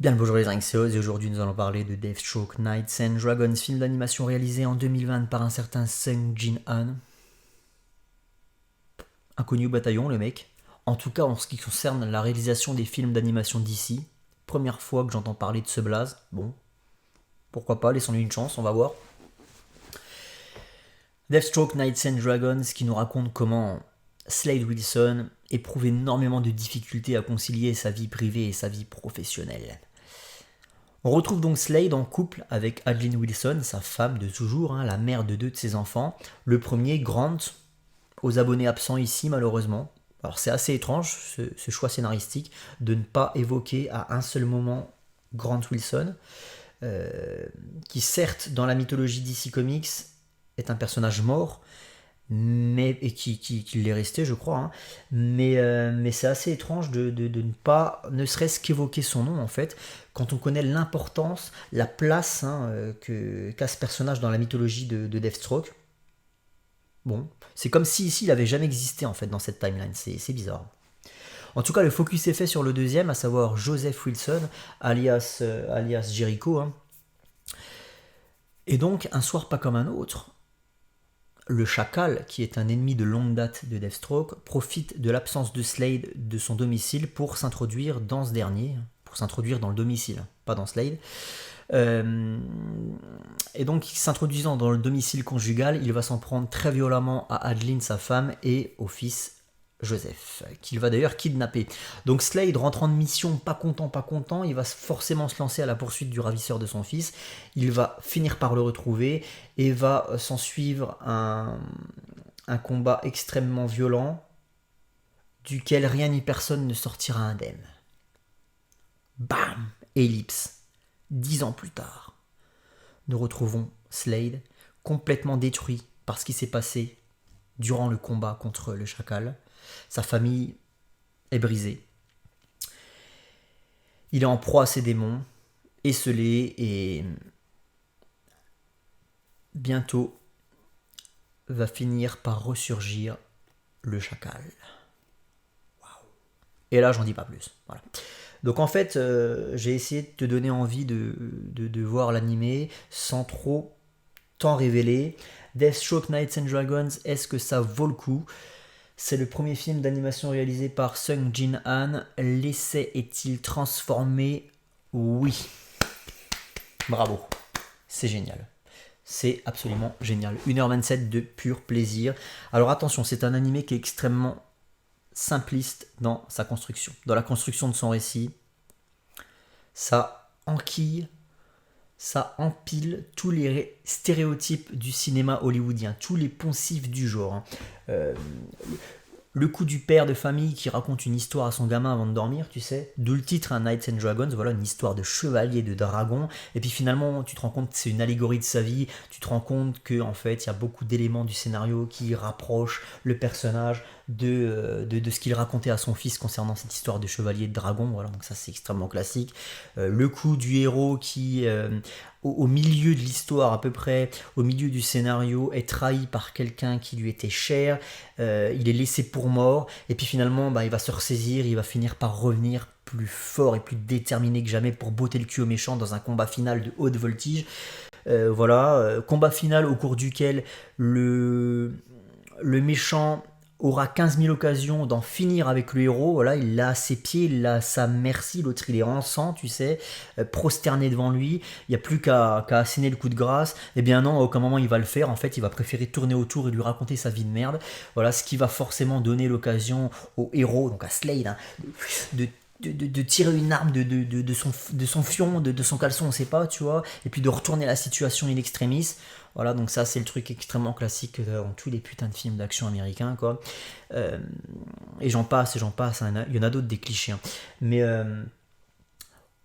Bien le bonjour les Inxos, et aujourd'hui nous allons parler de Deathstroke Knights and Dragons, film d'animation réalisé en 2020 par un certain Sung Jin-han. Inconnu au bataillon le mec. En tout cas en ce qui concerne la réalisation des films d'animation d'ici. Première fois que j'entends parler de ce blaze. Bon, pourquoi pas, laissons-lui une chance, on va voir. Deathstroke Knights and Dragons qui nous raconte comment Slade Wilson éprouve énormément de difficultés à concilier sa vie privée et sa vie professionnelle. On retrouve donc Slade en couple avec Adeline Wilson, sa femme de toujours, la mère de deux de ses enfants. Le premier, Grant, aux abonnés absents ici malheureusement. Alors c'est assez étrange ce choix scénaristique de ne pas évoquer à un seul moment Grant Wilson, qui certes dans la mythologie DC Comics est un personnage mort, et qui l'est resté je crois, mais c'est assez étrange de ne pas ne serait-ce qu'évoquer son nom en fait quand on connaît l'importance, la place qu'a ce personnage dans la mythologie de Deathstroke. Bon, c'est comme si ici il avait jamais existé en fait dans cette timeline, c'est bizarre. En tout cas, le focus est fait sur le deuxième, à savoir Joseph Wilson, alias Jericho. Et donc, un soir pas comme un autre, le Chacal, qui est un ennemi de longue date de Deathstroke, profite de l'absence de Slade de son domicile pour s'introduire dans ce dernier, pour s'introduire dans le domicile, pas dans Slade. Et donc, s'introduisant dans le domicile conjugal, il va s'en prendre très violemment à Adeline, sa femme, et au fils Joseph, qu'il va d'ailleurs kidnapper. Donc Slade, rentrant de mission, pas content, il va forcément se lancer à la poursuite du ravisseur de son fils. Il va finir par le retrouver et va s'en suivre un combat extrêmement violent duquel rien ni personne ne sortira indemne. Bam! Ellipse. 10 ans plus tard, nous retrouvons Slade complètement détruit par ce qui s'est passé durant le combat contre le Chacal. Sa famille est brisée. Il est en proie à ses démons, esselé, et bientôt va finir par ressurgir le Chacal. Waouh. Et là, j'en dis pas plus. Voilà. Donc en fait, j'ai essayé de te donner envie de voir l'animé sans trop t'en révéler. Deathstroke Knights and Dragons, est-ce que ça vaut le coup ? C'est le premier film d'animation réalisé par Sung Jin-han. L'essai est-il transformé ? Oui. Bravo. C'est génial. C'est absolument génial. 1h27 de pur plaisir. Alors attention, c'est un animé qui est extrêmement simpliste dans sa construction. Dans la construction de son récit, ça enquille, ça empile tous les stéréotypes du cinéma hollywoodien, tous les poncifs du genre. Le coup du père de famille qui raconte une histoire à son gamin avant de dormir, tu sais, d'où le titre Knights and Dragons, voilà, une histoire de chevalier, de dragon, et puis finalement tu te rends compte que c'est une allégorie de sa vie, tu te rends compte que en fait il y a beaucoup d'éléments du scénario qui rapprochent le personnage de ce qu'il racontait à son fils concernant cette histoire de chevalier de dragon, voilà, donc ça c'est extrêmement classique. Le coup du héros qui au milieu de l'histoire à peu près, au milieu du scénario, est trahi par quelqu'un qui lui était cher, il est laissé pour mort, et puis finalement il va se ressaisir, il va finir par revenir plus fort et plus déterminé que jamais pour botter le cul aux méchants dans un combat final de haute voltige. Combat final au cours duquel le méchant aura 15 000 occasions d'en finir avec le héros. Voilà, il l'a à ses pieds, il l'a à sa merci, l'autre il est en sang, tu sais, prosterné devant lui, il n'y a plus qu'à asséner le coup de grâce. Eh bien non, à aucun moment il va le faire, en fait il va préférer tourner autour et lui raconter sa vie de merde. Voilà, ce qui va forcément donner l'occasion au héros, donc à Slade, de tirer une arme de son fion, de son caleçon, on sait pas, tu vois, et puis de retourner la situation in extremis. Voilà, donc ça c'est le truc extrêmement classique dans tous les putains de films d'action américains, quoi. Et j'en passe, il y en a d'autres des clichés. Mais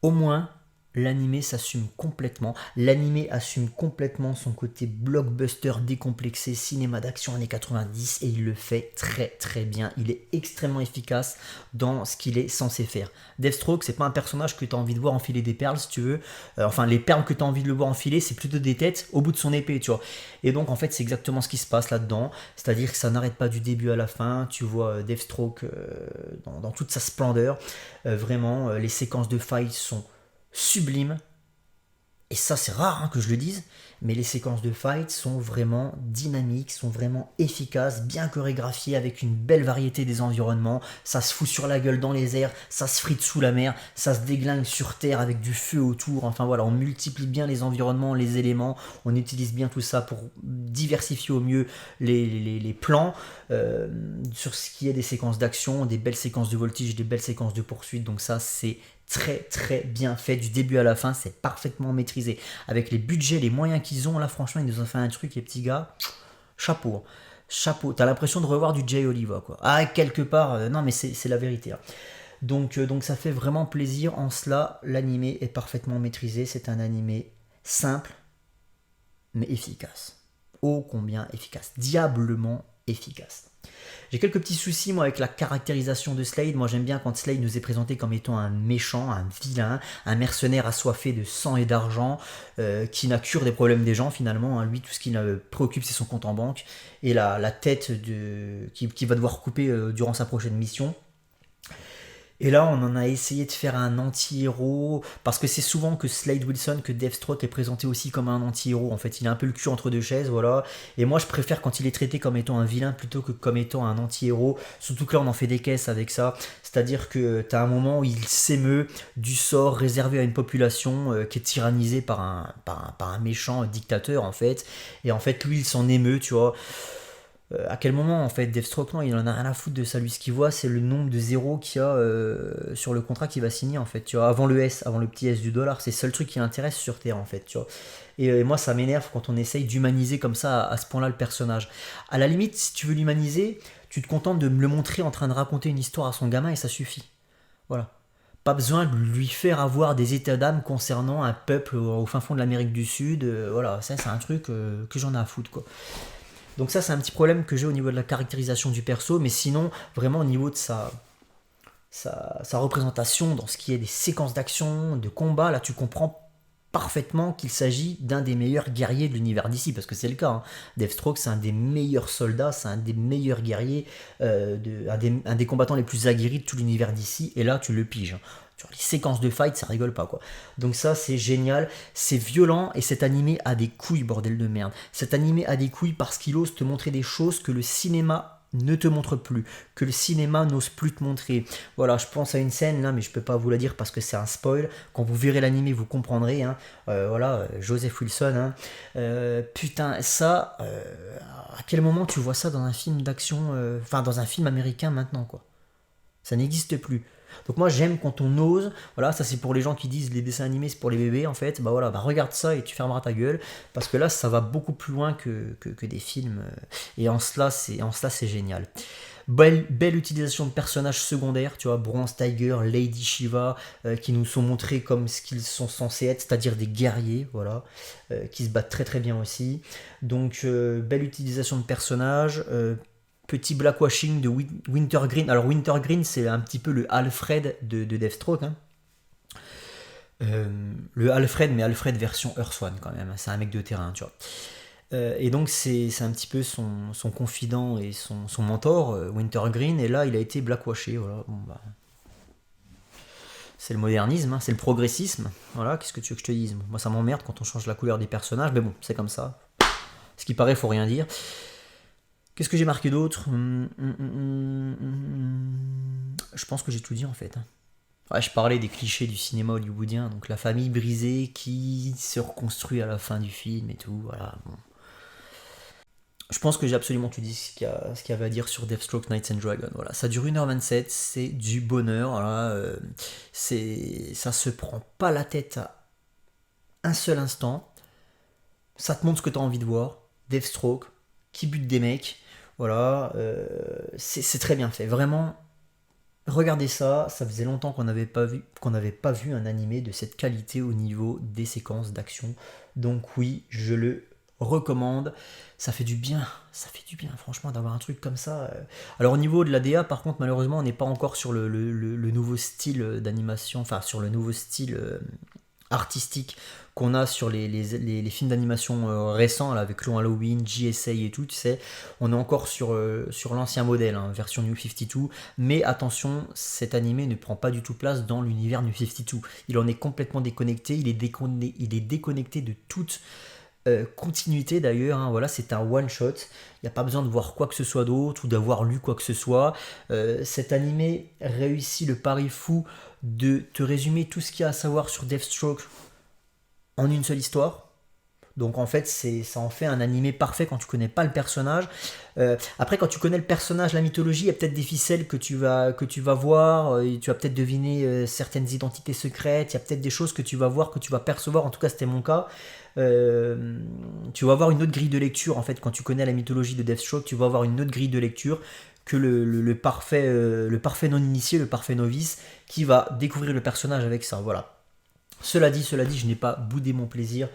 au moins, l'animé s'assume complètement. L'animé assume complètement son côté blockbuster décomplexé, cinéma d'action années 90, et il le fait très très bien. Il est extrêmement efficace dans ce qu'il est censé faire. Deathstroke, c'est pas un personnage que tu as envie de voir enfiler des perles, si tu veux. Enfin, les perles que tu as envie de le voir enfiler, c'est plutôt des têtes au bout de son épée, tu vois. Et donc, en fait, c'est exactement ce qui se passe là-dedans. C'est-à-dire que ça n'arrête pas du début à la fin. Tu vois Deathstroke dans toute sa splendeur. Vraiment, les séquences de fight sont sublime. Et ça, c'est rare que je le dise, mais les séquences de fight sont vraiment dynamiques, sont vraiment efficaces, bien chorégraphiées, avec une belle variété des environnements. Ça se fout sur la gueule dans les airs, ça se frite sous la mer, ça se déglingue sur terre avec du feu autour. Enfin voilà, on multiplie bien les environnements, les éléments, on utilise bien tout ça pour diversifier au mieux les plans. Sur ce qui est des séquences d'action, des belles séquences de voltige, des belles séquences de poursuite. Donc ça, c'est très très bien fait du début à la fin, c'est parfaitement maîtrisé avec les budgets, les moyens qu'ils ont. Là franchement ils nous ont fait un truc, les petits gars, chapeau, t'as l'impression de revoir du Jay Oliva quoi. Ah, quelque part, non mais c'est la vérité hein. Donc ça fait vraiment plaisir. En cela l'animé est parfaitement maîtrisé, c'est un animé simple mais efficace, ô combien efficace, diablement efficace. J'ai quelques petits soucis moi avec la caractérisation de Slade. Moi j'aime bien quand Slade nous est présenté comme étant un méchant, un vilain, un mercenaire assoiffé de sang et d'argent, qui n'a cure des problèmes des gens finalement. Hein. Lui, tout ce qui le préoccupe, c'est son compte en banque et la tête qui va devoir couper durant sa prochaine mission. Et là, on en a essayé de faire un anti-héros, parce que c'est souvent que Slade Wilson, que Deathstroke est présenté aussi comme un anti-héros. En fait, il a un peu le cul entre deux chaises, voilà. Et moi, je préfère quand il est traité comme étant un vilain plutôt que comme étant un anti-héros. Surtout que là, on en fait des caisses avec ça. C'est-à-dire que t'as un moment où il s'émeut du sort réservé à une population qui est tyrannisée par un méchant dictateur, en fait. Et en fait, lui, il s'en émeut, tu vois. À quel moment en fait Deathstroke, non, il en a rien à foutre de ça. Lui, ce qu'il voit, c'est le nombre de zéros qu'il y a sur le contrat qu'il va signer en fait, tu vois, avant le S, avant le petit S du dollar. C'est le seul truc qui l'intéresse sur Terre en fait, tu vois. Et moi ça m'énerve quand on essaye d'humaniser comme ça à ce point là le personnage. À la limite, si tu veux l'humaniser, tu te contentes de me le montrer en train de raconter une histoire à son gamin et ça suffit. Voilà. Pas besoin de lui faire avoir des états d'âme concernant un peuple au fin fond de l'Amérique du Sud. Voilà, ça c'est un truc que j'en ai à foutre quoi. Donc ça c'est un petit problème que j'ai au niveau de la caractérisation du perso, mais sinon vraiment au niveau de sa représentation dans ce qui est des séquences d'action, de combat, là tu comprends parfaitement qu'il s'agit d'un des meilleurs guerriers de l'univers d'ici, parce que c'est le cas. Hein. Deathstroke c'est un des meilleurs soldats, c'est un des meilleurs guerriers, un des combattants les plus aguerris de tout l'univers d'ici, et là tu le piges. Hein. Les séquences de fight, ça rigole pas quoi. Donc ça c'est génial, c'est violent et cet animé a des couilles, bordel de merde. Cet animé a des couilles parce qu'il ose te montrer des choses que le cinéma ne te montre plus, que le cinéma n'ose plus te montrer. Voilà, je pense à une scène là, mais je peux pas vous la dire parce que c'est un spoil. Quand vous verrez l'animé, vous comprendrez. Hein. Voilà, Joseph Wilson. Hein. Putain, ça, à quel moment tu vois ça dans un film d'action, enfin dans un film américain maintenant quoi. Ça n'existe plus. Donc moi j'aime quand on ose, voilà, ça c'est pour les gens qui disent les dessins animés c'est pour les bébés en fait, bah voilà, bah regarde ça et tu fermeras ta gueule, parce que là ça va beaucoup plus loin que des films, et en cela c'est génial. Belle utilisation de personnages secondaires, tu vois, Bronze Tiger, Lady Shiva, qui nous sont montrés comme ce qu'ils sont censés être, c'est-à-dire des guerriers, voilà, qui se battent très très bien aussi. Donc belle utilisation de personnages, petit blackwashing de Wintergreen. Alors Wintergreen c'est un petit peu le Alfred de Deathstroke. Hein. Le Alfred, mais Alfred version Earth One quand même. C'est un mec de terrain, tu vois. Et donc c'est un petit peu son confident et son mentor, Wintergreen. Et là il a été blackwashé. Voilà. Bon, bah, c'est le modernisme, hein, c'est le progressisme. Voilà, qu'est-ce que tu veux que je te dise? Moi ça m'emmerde quand on change la couleur des personnages, mais bon, c'est comme ça. Ce qui paraît, faut rien dire. Qu'est-ce que j'ai marqué d'autre? Je pense que j'ai tout dit en fait. Ouais, je parlais des clichés du cinéma hollywoodien, donc la famille brisée qui se reconstruit à la fin du film et tout, voilà. Bon. Je pense que j'ai absolument tout dit ce qu'il y avait à dire sur Deathstroke Knights and Dragons. Voilà. Ça dure 1h27, c'est du bonheur. Voilà. Ça se prend pas la tête à un seul instant. Ça te montre ce que tu as envie de voir. Deathstroke, qui bute des mecs. Voilà, c'est très bien fait. Vraiment, regardez ça. Ça faisait longtemps qu'on n'avait pas vu un animé de cette qualité au niveau des séquences d'action. Donc oui, je le recommande. Ça fait du bien, franchement, d'avoir un truc comme ça. Alors au niveau de la DA, par contre, malheureusement, on n'est pas encore sur le nouveau style d'animation, enfin sur le nouveau style artistique qu'on a sur les films d'animation récents, là, avec Long Halloween, JSA et tout, tu sais, on est encore sur l'ancien modèle, hein, version New 52, mais attention, cet animé ne prend pas du tout place dans l'univers New 52. Il en est complètement déconnecté, il est déconnecté de toute continuité d'ailleurs, hein, voilà, c'est un one shot, il n'y a pas besoin de voir quoi que ce soit d'autre ou d'avoir lu quoi que ce soit. Cet animé réussit le pari fou de te résumer tout ce qu'il y a à savoir sur Deathstroke en une seule histoire. Donc en fait, ça en fait un animé parfait quand tu connais pas le personnage. Après, quand tu connais le personnage, la mythologie, il y a peut-être des ficelles que tu vas voir, tu vas peut-être deviner certaines identités secrètes, il y a peut-être des choses que tu vas voir, que tu vas percevoir, en tout cas c'était mon cas. Tu vas avoir une autre grille de lecture, en fait, quand tu connais la mythologie de Deathstroke, tu vas avoir une autre grille de lecture que le parfait non-initié, le parfait novice, qui va découvrir le personnage avec ça, voilà. Cela dit, je n'ai pas boudé mon plaisir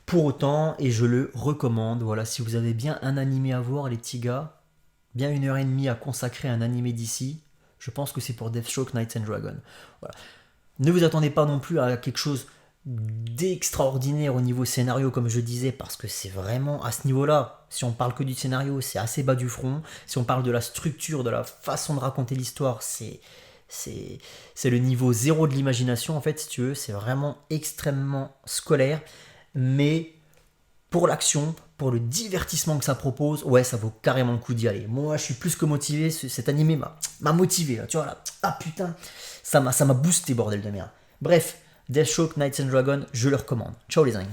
pour autant et je le recommande. Voilà, si vous avez bien un animé à voir, les petits gars, bien 1 heure et demie à consacrer à un animé d'ici, je pense que c'est pour Deathstroke Knights and Dragons. Voilà. Ne vous attendez pas non plus à quelque chose d'extraordinaire au niveau scénario, comme je disais, parce que c'est vraiment à ce niveau-là. Si on parle que du scénario, c'est assez bas du front. Si on parle de la structure, de la façon de raconter l'histoire, c'est le niveau zéro de l'imagination, en fait, si tu veux. C'est vraiment extrêmement scolaire. Mais pour l'action, pour le divertissement que ça propose, ouais, ça vaut carrément le coup d'y aller. Moi, je suis plus que motivé. Cet animé m'a motivé, là, tu vois, là. Ah putain, ça m'a boosté, bordel de merde. Bref, Deathstroke Knights and Dragons, je le recommande. Ciao les amis.